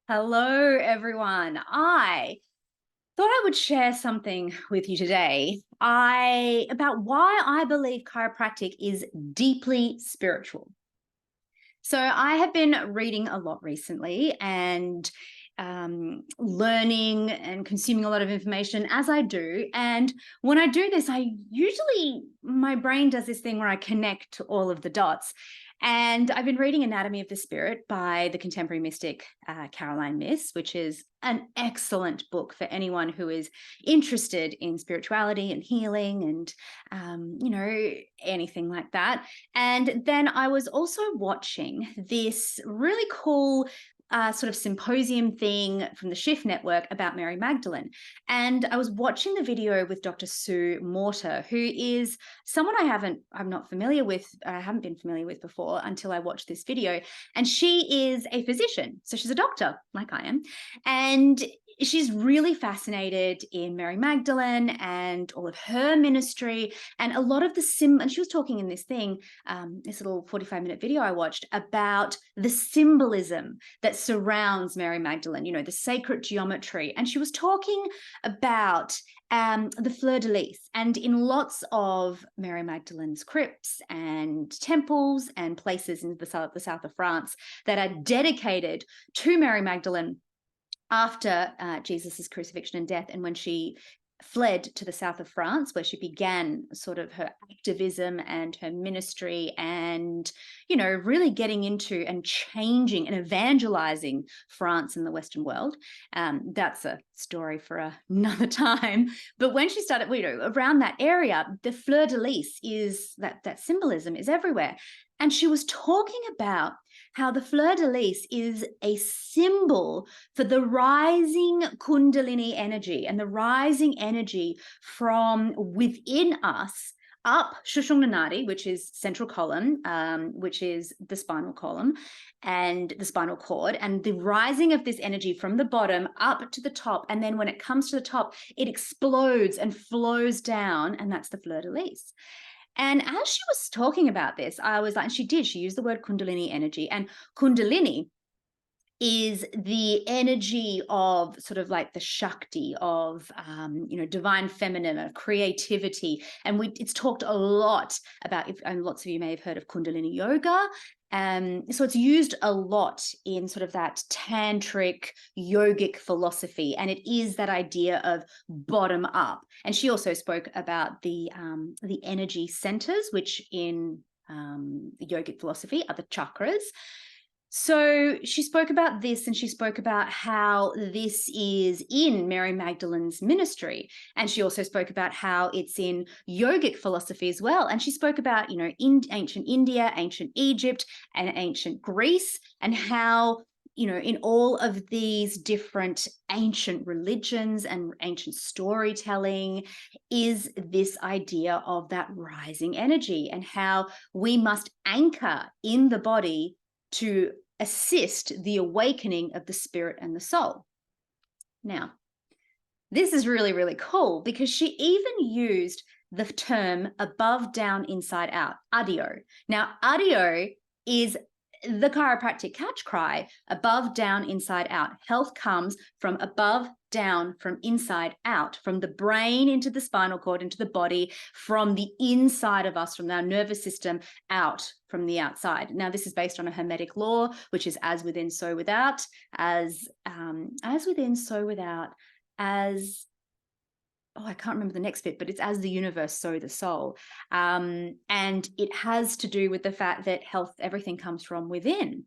Hello, everyone. I thought I would share something with you today about why I believe chiropractic is deeply spiritual. So I have been reading a lot recently and learning and consuming a lot of information as I do. And when I do this, my brain does this thing where I connect all of the dots. And I've been reading Anatomy of the Spirit by the contemporary mystic Caroline Myss, which is an excellent book for anyone who is interested in spirituality and healing and, anything like that. And then I was also watching this really cool sort of symposium thing from the Shift Network about Mary Magdalene. And I was watching the video with Dr. Sue Morter, who is someone I'm not familiar with, I haven't been familiar with before until I watched this video. And she is a physician. So she's a doctor, like I am. And she's really fascinated in Mary Magdalene and all of her ministry and a lot of and she was talking in this thing, this little 45-minute video I watched about the symbolism that surrounds Mary Magdalene, the sacred geometry. And she was talking about the fleur-de-lis, and in lots of Mary Magdalene's crypts and temples and places in the south of France that are dedicated to Mary Magdalene after Jesus's crucifixion and death, and when she fled to the south of France, where she began sort of her activism and her ministry and, really getting into and changing and evangelizing France and the Western world. That's a story for another time. But when she started, around that area, the fleur-de-lis is that symbolism is everywhere. And she was talking about how the fleur-de-lis is a symbol for the rising Kundalini energy and the rising energy from within us up Shushumna Nadi, which is central column, which is the spinal column and the spinal cord, and the rising of this energy from the bottom up to the top. And then when it comes to the top, it explodes and flows down, and that's the fleur-de-lis. And as she was talking about this, I was like, and she used the word Kundalini energy. And Kundalini is the energy of sort of like the Shakti of, divine feminine, of creativity. And it's talked a lot about, and lots of you may have heard of Kundalini yoga. So it's used a lot in sort of that tantric yogic philosophy, and it is that idea of bottom up. And she also spoke about the energy centers, which in the yogic philosophy are the chakras. So she spoke about this, and she spoke about how this is in Mary Magdalene's ministry. And she also spoke about how it's in yogic philosophy as well. And she spoke about, in ancient India, ancient Egypt, and ancient Greece, and how, in all of these different ancient religions and ancient storytelling is this idea of that rising energy, and how we must anchor in the body to assist the awakening of the spirit and the soul. Now, this is really, really cool because she even used the term above, down, inside, out, ADIO. Now, ADIO is the chiropractic catch cry: above, down, inside, out. Health comes from above, down, from inside out, from the brain into the spinal cord, into the body, from the inside of us, from our nervous system, out from the outside. Now, this is based on a Hermetic law, which is as within, so without, as within, so without, I can't remember the next bit, but it's as the universe, so the soul. And it has to do with the fact that everything comes from within.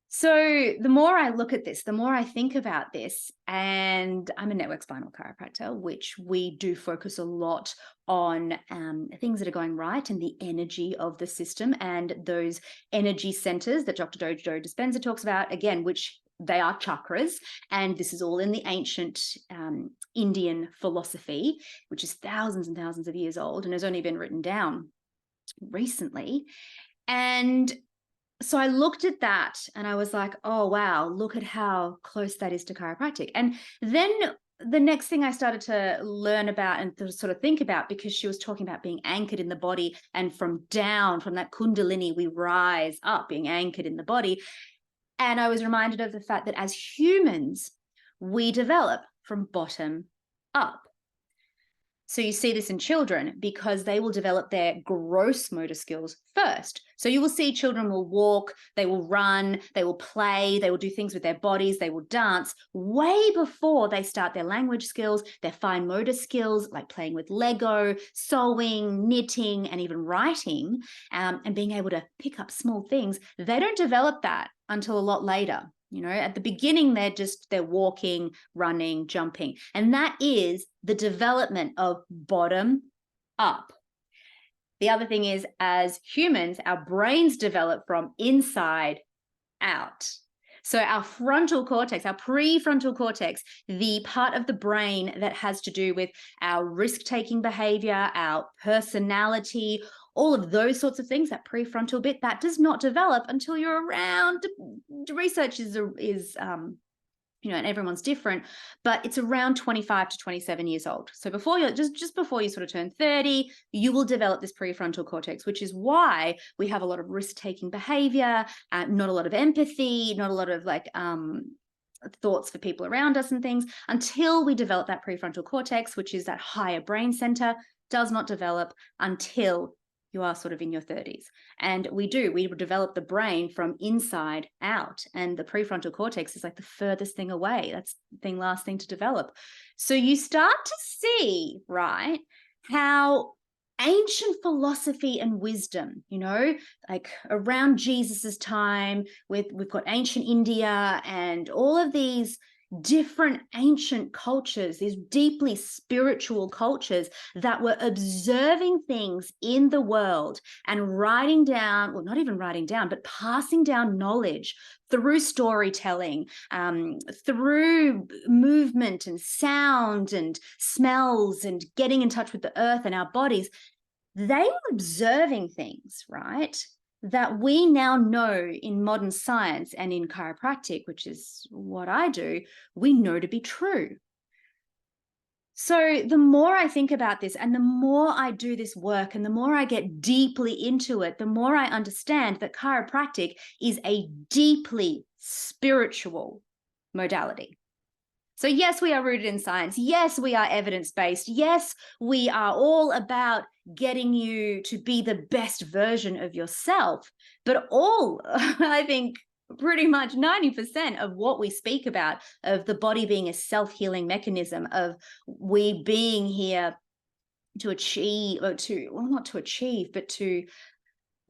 So the more I look at this, the more I think about this, and I'm a network spinal chiropractor, which we do focus a lot on things that are going right and the energy of the system and those energy centers that Dr. Joe Dispenza talks about, again, which they are chakras. And this is all in the ancient Indian philosophy, which is thousands and thousands of years old and has only been written down recently. And so I looked at that and I was like, oh, wow, look at how close that is to chiropractic. And then the next thing I started to learn about and to sort of think about, because she was talking about being anchored in the body, and from that Kundalini, we rise up, being anchored in the body. And I was reminded of the fact that as humans, we develop from bottom up. So you see this in children because they will develop their gross motor skills first. So you will see children will walk, they will run, they will play, they will do things with their bodies, they will dance way before they start their language skills, their fine motor skills, like playing with Lego, sewing, knitting, and even writing, and being able to pick up small things. They don't develop that until a lot later. You know, at the beginning, they're walking, running, jumping. And that is the development of bottom up. The other thing is, as humans, our brains develop from inside out. So our frontal cortex, our prefrontal cortex, the part of the brain that has to do with our risk-taking behavior, our personality, all of those sorts of things, that prefrontal bit, that does not develop until you're around, research is you know, and everyone's different, but it's around 25 to 27 years old. So before you're just before you sort of turn 30, you will develop this prefrontal cortex, which is why we have a lot of risk-taking behavior, not a lot of empathy, not a lot of like thoughts for people around us and things, until we develop that prefrontal cortex, which is that higher brain center, does not develop until you are sort of in your 30s. And we develop the brain from inside out, and the prefrontal cortex is like the furthest thing away. That's the last thing to develop. So you start to see, right, how ancient philosophy and wisdom, you know, like around Jesus's time, we've got ancient India and all of these different ancient cultures, these deeply spiritual cultures that were observing things in the world and writing down, well, not even writing down, but passing down knowledge through storytelling, through movement and sound and smells and getting in touch with the earth and our bodies. They were observing things, right, that we now know in modern science and in chiropractic, which is what I do, we know to be true. So the more I think about this and the more I do this work and the more I get deeply into it, the more I understand that chiropractic is a deeply spiritual modality. So yes, we are rooted in science. Yes, we are evidence-based. Yes, we are all about getting you to be the best version of yourself. But all, I think, pretty much 90% of what we speak about, of the body being a self-healing mechanism, of we being here to achieve, or to, well, not to achieve, but to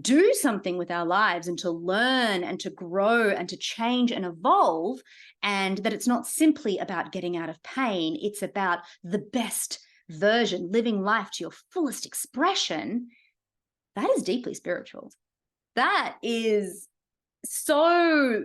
do something with our lives and to learn and to grow and to change and evolve, and that it's not simply about getting out of pain, it's about the best version, living life to your fullest expression. That is deeply spiritual. That is so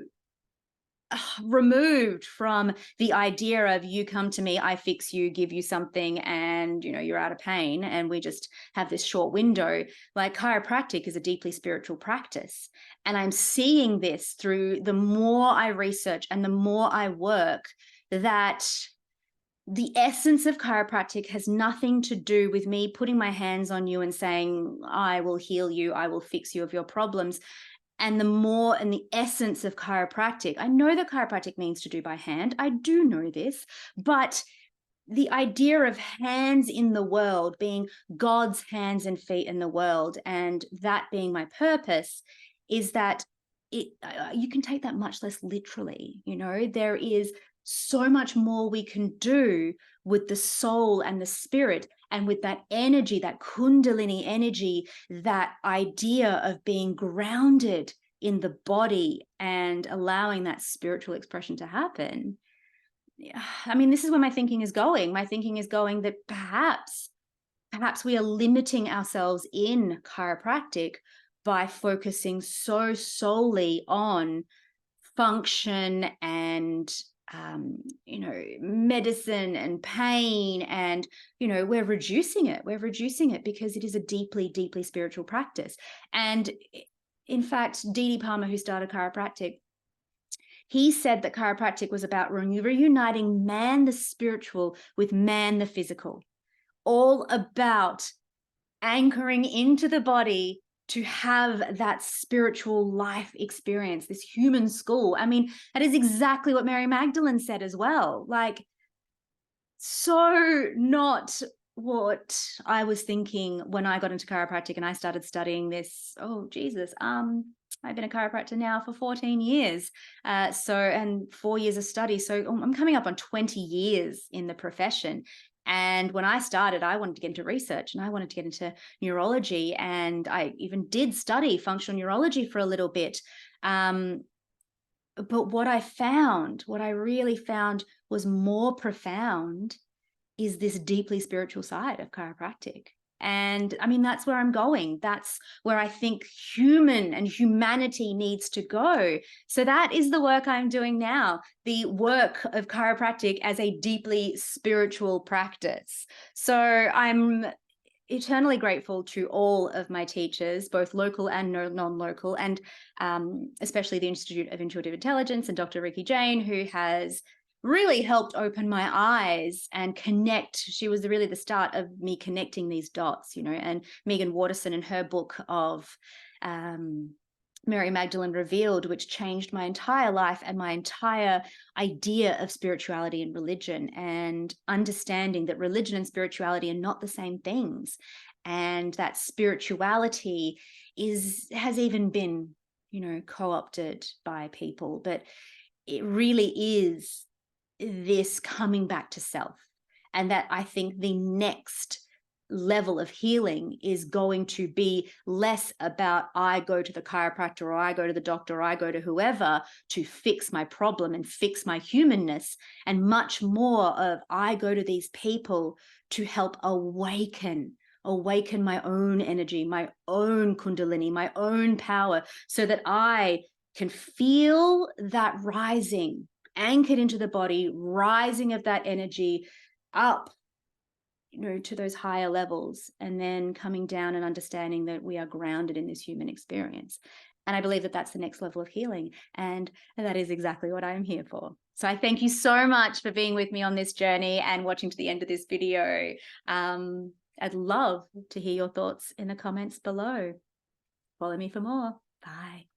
removed from the idea of you come to me, I fix you, give you something, and you know you're out of pain and we just have this short window. Like chiropractic is a deeply spiritual practice, and I'm seeing this through the more I research and the more I work, that the essence of chiropractic has nothing to do with me putting my hands on you and saying I will heal you, I will fix you of your problems. And the more, and the essence of chiropractic, I know that chiropractic means to do by hand. I do know this, but the idea of hands in the world, being God's hands and feet in the world, and that being my purpose, is that you can take that much less literally. You know, there is so much more we can do with the soul and the spirit, and with that energy, that kundalini energy, that idea of being grounded in the body and allowing that spiritual expression to happen. I mean, this is where my thinking is going. My thinking is going that perhaps we are limiting ourselves in chiropractic by focusing so solely on function and you know, medicine and pain, and you know, we're reducing it because it is a deeply, deeply spiritual practice. And in fact, D.D Palmer, who started chiropractic, he said that chiropractic was about reuniting man the spiritual with man the physical, all about anchoring into the body to have that spiritual life experience, this human school. I mean, that is exactly what Mary Magdalene said as well. Like, so not what I was thinking when I got into chiropractic and I started studying this. Oh, Jesus. I've been a chiropractor now for 14 years. And 4 years of study. So I'm coming up on 20 years in the profession. And when I started, I wanted to get into research and I wanted to get into neurology. And I even did study functional neurology for a little bit. But what I really found was more profound is this deeply spiritual side of chiropractic. And I mean, that's where I'm going. That's where I think human and humanity needs to go. So that is the work I'm doing now, the work of chiropractic as a deeply spiritual practice. So I'm eternally grateful to all of my teachers, both local and non-local, and especially the Institute of Intuitive Intelligence and Dr. Ricci-Jane, who has really helped open my eyes and connect. She was really the start of me connecting these dots, you know, and Megan Waterson in her book of Mary Magdalene Revealed, which changed my entire life and my entire idea of spirituality and religion, and understanding that religion and spirituality are not the same things, and that spirituality has even been, you know, co-opted by people, but it really is this coming back to self. And that I think the next level of healing is going to be less about I go to the chiropractor or I go to the doctor or I go to whoever to fix my problem and fix my humanness, and much more of I go to these people to help awaken my own energy, my own kundalini, my own power, so that I can feel that rising, anchored into the body, rising of that energy up, you know, to those higher levels, and then coming down and understanding that we are grounded in this human experience. And I believe that that's the next level of healing. And that is exactly what I am here for. So I thank you so much for being with me on this journey and watching to the end of this video. I'd love to hear your thoughts in the comments below. Follow me for more. Bye.